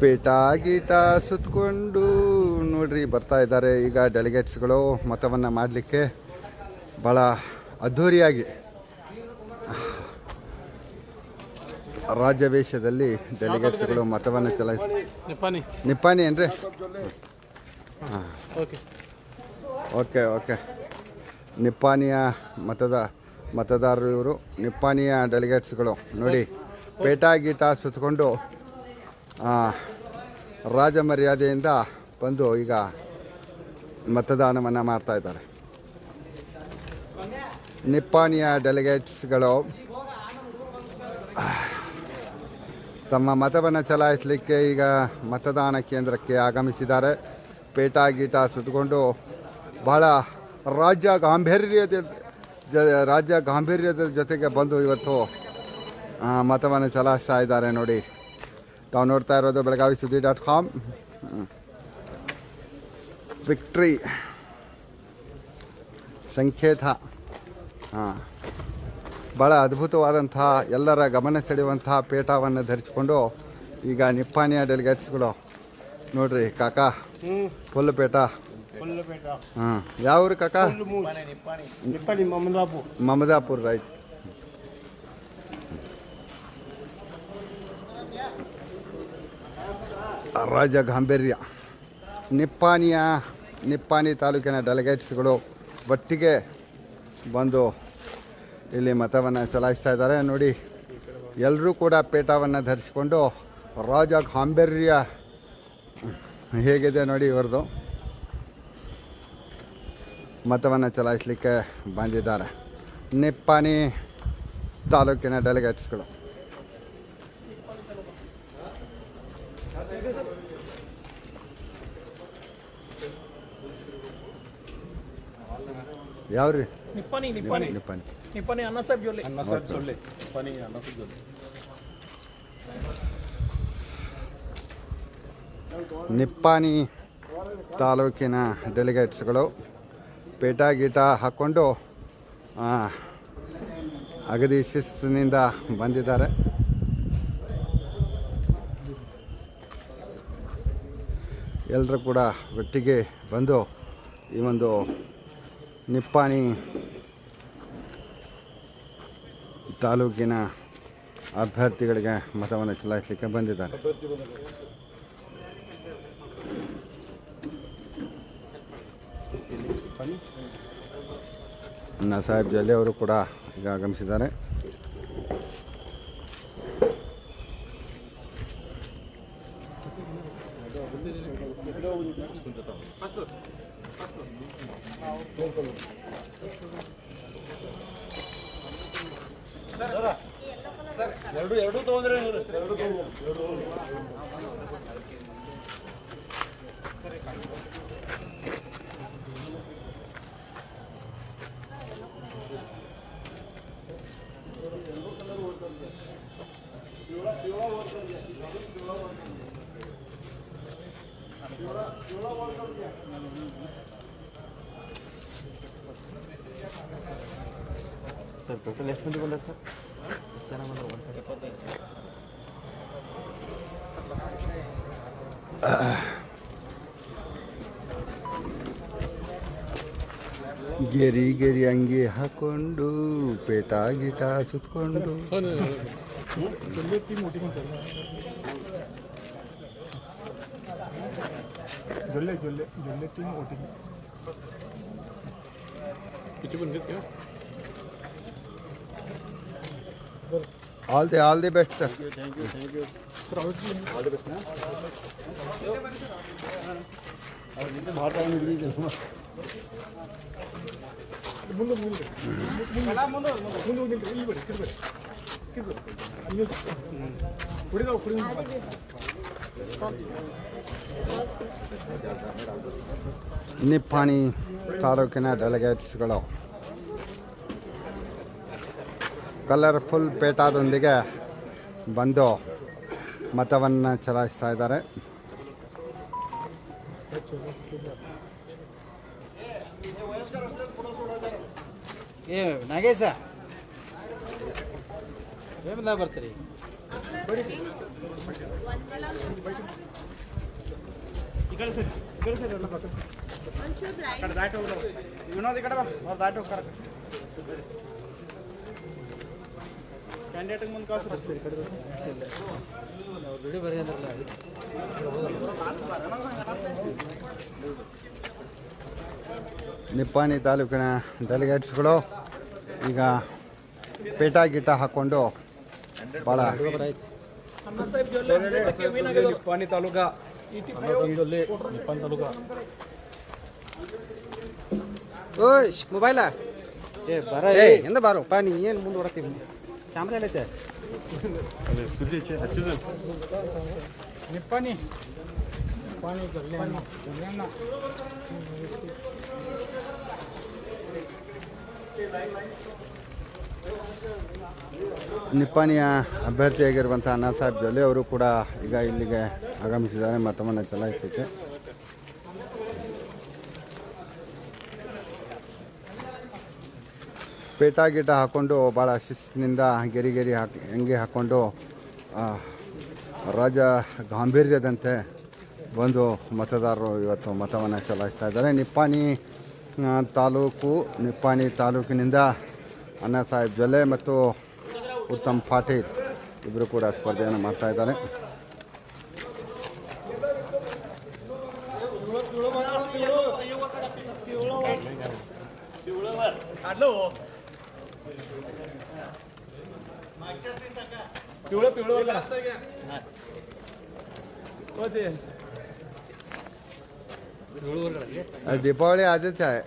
ಪೇಟ ಗೀಟ ಸುತ್ತಕೊಂಡು ನೋಡ್ರಿ ಬರ್ತಾ ಇದ್ದಾರೆ ಈಗ ಡೆಲಿಗೇಟ್ಸ್ಗಳು ಮತವನ್ನು ಮಾಡಲಿಕ್ಕೆ ಭಾಳ ಅದ್ಧೂರಿಯಾಗಿ ರಾಜ್ಯವೇಷದಲ್ಲಿ ಡೆಲಿಗೇಟ್ಸ್ಗಳು ಮತವನ್ನು ಚಲಾಯಿಸಿ ನಿಪ್ಪಾಣಿ ಏನ್ರಿ ಹಾಂ ಓಕೆ ಓಕೆ ನಿಪ್ಪಾಣಿಯ ಮತದಾರರು ಇವರು ನಿಪ್ಪಾಣಿಯ ಡೆಲಿಗೇಟ್ಸ್ಗಳು ನೋಡಿ ಪೇಟ ಗೀಟ ಸುತ್ತಕೊಂಡು ರಾಜ ಮರ್ಯಾದೆಯಿಂದ ಬಂದು ಈಗ ಮತದಾನವನ್ನು ಮಾಡ್ತಾ ಇದ್ದಾರೆ ನಿಪ್ಪಾಣಿಯ ಡೆಲಿಗೇಟ್ಸ್ಗಳು ತಮ್ಮ ಮತವನ್ನು ಚಲಾಯಿಸಲಿಕ್ಕೆ ಈಗ ಮತದಾನ ಕೇಂದ್ರಕ್ಕೆ ಆಗಮಿಸಿದ್ದಾರೆ ಪೇಟ ಗೀಟ ಸುತ್ತಕೊಂಡು ಬಹಳ ರಾಜ್ಯ ಗಾಂಭೀರ್ಯದ ಜೊತೆಗೆ ಬಂದು ಇವತ್ತು ಮತವನ್ನು ಚಲಾಯಿಸ್ತಾ ಇದ್ದಾರೆ ನೋಡಿ ತಾವು ನೋಡ್ತಾ ಇರೋದು ಬೆಳಗಾವಿ ಸುದ್ದಿ.com ವಿಕ್ಟ್ರಿ ಸಂಕೇತ ಭಾಳ ಅದ್ಭುತವಾದಂಥ ಎಲ್ಲರ ಗಮನ ಸೆಳೆಯುವಂತಹ ಪೇಟವನ್ನು ಧರಿಸಿಕೊಂಡು ಈಗ ನಿಪ್ಪಾಣಿಯ ಡೆಲಿಗೇಟ್ಸ್ಗಳು ನೋಡ್ರಿ ಕಾಕಾ ಫುಲ್ ಪೇಟ ಹಾಂ ಯಾವ ಊರು ಕಾಕಾ ಮಮದಾಪುರ ರೈಟ್ ರಾಜ ಗಾಂಭೀರ್ಯ ನಿಪ್ಪಾಣಿ ತಾಲೂಕಿನ ಡೆಲಿಗೇಟ್ಸ್ಗಳು ಒಟ್ಟಿಗೆ ಬಂದು ಇಲ್ಲಿ ಮತವನ್ನು ಚಲಾಯಿಸ್ತಾ ಇದ್ದಾರೆ ನೋಡಿ ಎಲ್ಲರೂ ಕೂಡ ಪೇಟವನ್ನು ಧರಿಸಿಕೊಂಡು ರಾಜ ಗಾಂಭೀರ್ಯ ಹೇಗಿದೆ ನೋಡಿ ಇವ್ರದ್ದು ಮತವನ್ನು ಚಲಾಯಿಸಲಿಕ್ಕೆ ಬಂದಿದ್ದಾರೆ ನಿಪ್ಪಾಣಿ ತಾಲೂಕಿನ ಡೆಲಿಗೇಟ್ಸ್ಗಳು ಯಾವ್ರಿ ನಿಪ್ಪಾಣಿ ನಿಪ್ಪಾಣಿ ತಾಲೂಕಿನ ಡೆಲಿಗೇಟ್ಸ್ಗಳು ಪೇಟ ಗೀಟ ಹಾಕ್ಕೊಂಡು ಅಗದಿ ಶಿಸ್ತಿನಿಂದ ಬಂದಿದ್ದಾರೆ ಎಲ್ಲರೂ ಕೂಡ ಒಟ್ಟಿಗೆ ಬಂದು ಈ ಒಂದು ನಿಪ್ಪಾಣಿ ತಾಲೂಕಿನ ಅಭ್ಯರ್ಥಿಗಳಿಗೆ ಮತವನ್ನು ಚಲಾಯಿಸಲಿಕ್ಕೆ ಬಂದಿದ್ದಾರೆ ಅಣ್ಣಾ ಸಾಹೇಬ್ ಜಲ್ಲೆ ಅವರು ಕೂಡ ಈಗ ಆಗಮಿಸಿದ್ದಾರೆ ಎರಡು ತಗೊಂಡ್ರೆ ಸರ್ ಟೋಟಲ್ ಎಷ್ಟು ಮಂದಿ ಬಂದಾರೆ ಸರ್ ಚೆನ್ನಾಗಿ ಗೆರಿ ಅಂಗಿ ಹಾಕೊಂಡು ಪೇಟ ಗೀಟ ಸುತ್ತಕೊಂಡು all the best sir. Thank you sir, all the best Nippani ತಾಲೂಕಿನ ಡೆಲಿಗೇಟ್ಸ್ಗಳು ಕಲರ್ಫುಲ್ ಪೇಟಾದೊಂದಿಗೆ ಬಂದು ಮತವನ್ನು ಚಲಾಯಿಸ್ತಾ ಇದ್ದಾರೆ ನಾಗೇಶ ಬರ್ತೀರಿ ಈ ಕಡೆ ಸರಿ ಎಲ್ಲ ಪಕ್ಕ ಆ ಕಡೆ ದಾಟಿ ಹೋಗ್ಲ ವಿನೋದ್ ಈ ಕಡೆ ಬಾ ಅವ್ರು ದಾಟಿ ಹೋಗ್ತಾರ ಕ್ಯಾಂಡಿಡೇಟ್ಗೆ ಮುಂದೆ ಕಳ್ಸಿ ಸರಿ ಕಡೆ ವಿಡಿಯೋ ಬರೀ ಅಂದ್ರಲ್ಲ ನಿಪ್ಪಾಣಿ ತಾಲೂಕಿನ ಡೆಲಿಗೇಟ್ಸ್ಗಳು ಈಗ ಪೇಟ ಗಿಟ ಹಾಕ್ಕೊಂಡು ಭಾಳ ನಿಪ್ಪಾಣಿ ತಾಲೂಕಾ ನಿಪ್ಪಾಣಿ ತಾಲೂಕಾ ಓಯ್ ಮೊಬೈಲ ಏ ಬರ ಏ ಎಂದ ಬಾರಪ್ಪ ನೀ ಏನು ಮುಂದೆ ಹೊಡತ್ತೀವಿ ಕ್ಯಾಮ್ರಾ ಎಲ್ಲೈತೆ ನಿಪ್ಪಾಣಿ ನಿಪ್ಪಾಣಿಯ ಅಭ್ಯರ್ಥಿಯಾಗಿರುವಂಥ ಅಣ್ಣಾ ಸಾಹೇಬ್ ಜೊಲ್ಲೆ ಅವರು ಕೂಡ ಈಗ ಇಲ್ಲಿಗೆ ಆಗಮಿಸಿದ್ದಾರೆ ಮತವನ್ನು ಚಲಾಯಿಸಲಿಕ್ಕೆ. ಪೇಟ ಗೀಟ ಹಾಕ್ಕೊಂಡು ಭಾಳ ಶಿಸ್ತಿನಿಂದ ಗೆರಿ ಹೆಂಗೆ ಹಾಕ್ಕೊಂಡು ರಾಜ ಗಾಂಭೀರ್ಯದಂತೆ ಬಂದು ಮತದಾರರು ಇವತ್ತು ಮತವನ್ನು ಚಲಾಯಿಸ್ತಾ ಇದ್ದಾರೆ. ನಿಪ್ಪಾಣಿ ತಾಲೂಕಿನಿಂದ ಅಣ್ಣಾ ಸಾಹೇಬ್ ಜೊಲ್ಲೆ ಮತ್ತು ಉತ್ತಮ್ ಪಾಟೀಲ್ ಇಬ್ಬರು ಕೂಡ ಸ್ಪರ್ಧೆಯನ್ನು ಮಾಡ್ತಾ ಇದ್ದಾರೆ. दीपावली आजच आहे.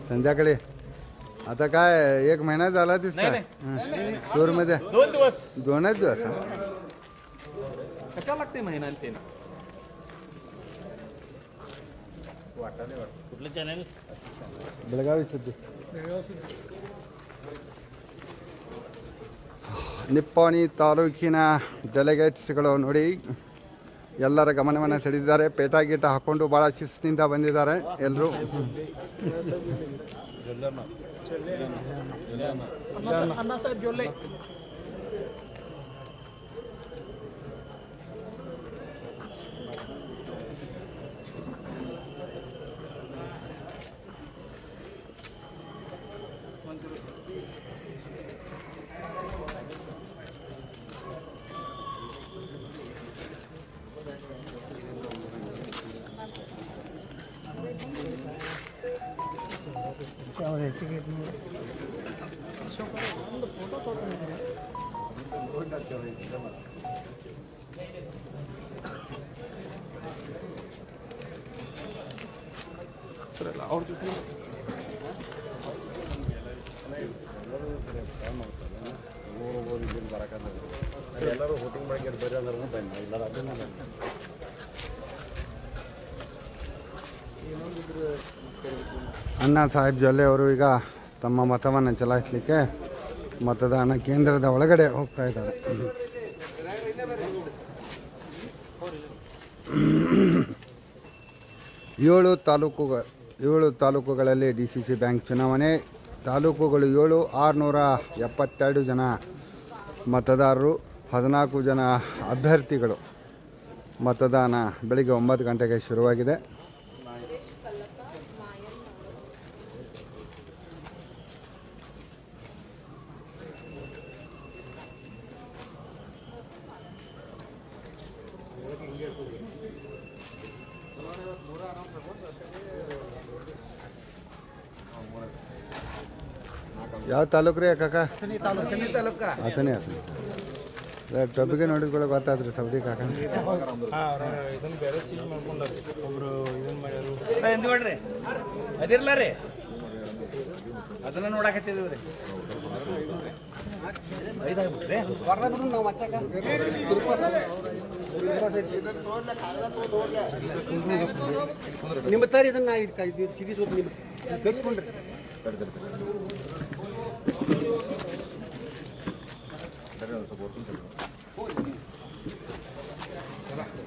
संध्याकाळी आता काय एक महिना झाला दिसतोय टूर मध्ये 2 दिवस 2च दिवस कशा लागते महिना ते कुठलं चॅनल ಬೆಳಗಾವಿ ಸುದ್ದಿ. ನಿಪ್ಪಾಣಿ ತಾಲೂಕಿನ ಡೆಲಿಗೇಟ್ಸ್ಗಳು ನೋಡಿ ಎಲ್ಲರ ಗಮನವನ್ನು ಸೆಳೆದಿದ್ದಾರೆ. ಪೇಟ ಗೀಟ ಹಾಕ್ಕೊಂಡು ಭಾಳ ಶಿಸ್ತಿನಿಂದ ಬಂದಿದ್ದಾರೆ ಎಲ್ಲರೂ. ಅಣ್ಣಾ ಸಾಹೇಬ್ ಜೊಲ್ಲೆ ಎಲ್ಲರೂ ವೋಟಿಂಗ್ ಮಾಡಿ ಬರ್ರಿ ಅಂದ್ರೆ ಬನ್ನಿ ಎಲ್ಲರೂ ಅದನ್ನ ಅಣ್ಣಾ ಸಾಹೇಬ್ ಜೊಲ್ಲೆ ಅವರು ಈಗ ತಮ್ಮ ಮತವನ್ನು ಚಲಾಯಿಸಲಿಕ್ಕೆ ಮತದಾನ ಕೇಂದ್ರದ ಒಳಗಡೆ ಹೋಗ್ತಾ ಇದ್ದಾರೆ. ಏಳು ತಾಲೂಕುಗಳಲ್ಲಿ DCC ಬ್ಯಾಂಕ್ ಚುನಾವಣೆ. ತಾಲೂಕುಗಳು 7, 672 ಜನ ಮತದಾರರು, 14 ಜನ ಅಭ್ಯರ್ಥಿಗಳು. ಮತದಾನ ಬೆಳಿಗ್ಗೆ 9 ಗಂಟೆಗೆ ಶುರುವಾಗಿದೆ. ಯಾವ ತಾಲೂಕು ರೀ ಕಾಕ? ಆತನೇ ಟೊಬ್ಬಿಗೆ ನೋಡಿಕೊಳ್ಳೋ ಗೊತ್ತಾದ್ರಿ ಸೌದಿ ಕಾಕ. ಇದನ್ನ ಬೇರೆ ಚೀಸ್ ಮಾಡ್ಕೊಂಡ್ರಿ ಒಬ್ರು ಇದನ್ನ ಮಾಡ್ಯಾರು ಎಂದು ಮಾಡ್ರಿ ಅದಿರ್ಲ ರೀ ಅದನ್ನ ನೋಡಾಕತ್ತಿದ್ದೀವಿ ರೀ. ನಿಮ್ಮ ತರ ಇದನ್ನ ಚಿಗಿ ಸ್ವಲ್ಪ ನಿಮ್ಮ ಬೆಚ್ಕೊಂಡ್ರಿ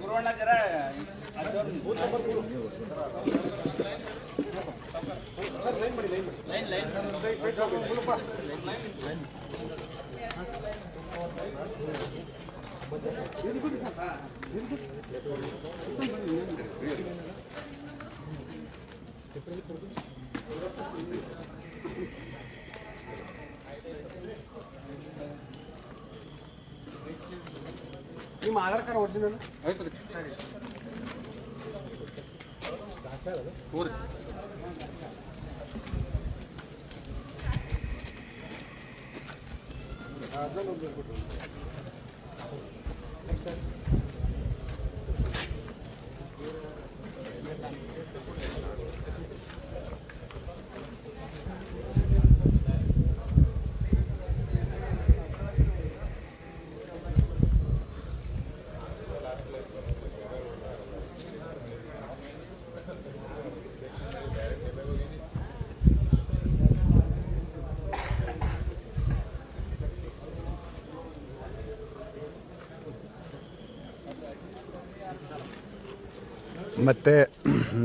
ಗುರುವಣ್ಣ ಜರ ನಿಮ್ಮ ಆಧಾರ್ ಕಾರ್ಡ್ ಒರಿಜಿನಲ್ ಮತ್ತು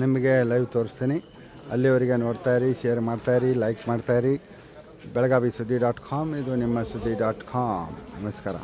ನಿಮಗೆ ಲೈವ್ ತೋರಿಸ್ತೀನಿ. ಅಲ್ಲಿವರೆಗೆ ನೋಡ್ತಾಯಿರಿ, ಶೇರ್ ಮಾಡ್ತಾಯಿರಿ, ಲೈಕ್ ಮಾಡ್ತಾಯಿರಿ. ಬೆಳಗಾವಿ ಸುದ್ದಿ .com ಇದು ನಿಮ್ಮ ಸುದ್ದಿ .com. ನಮಸ್ಕಾರ.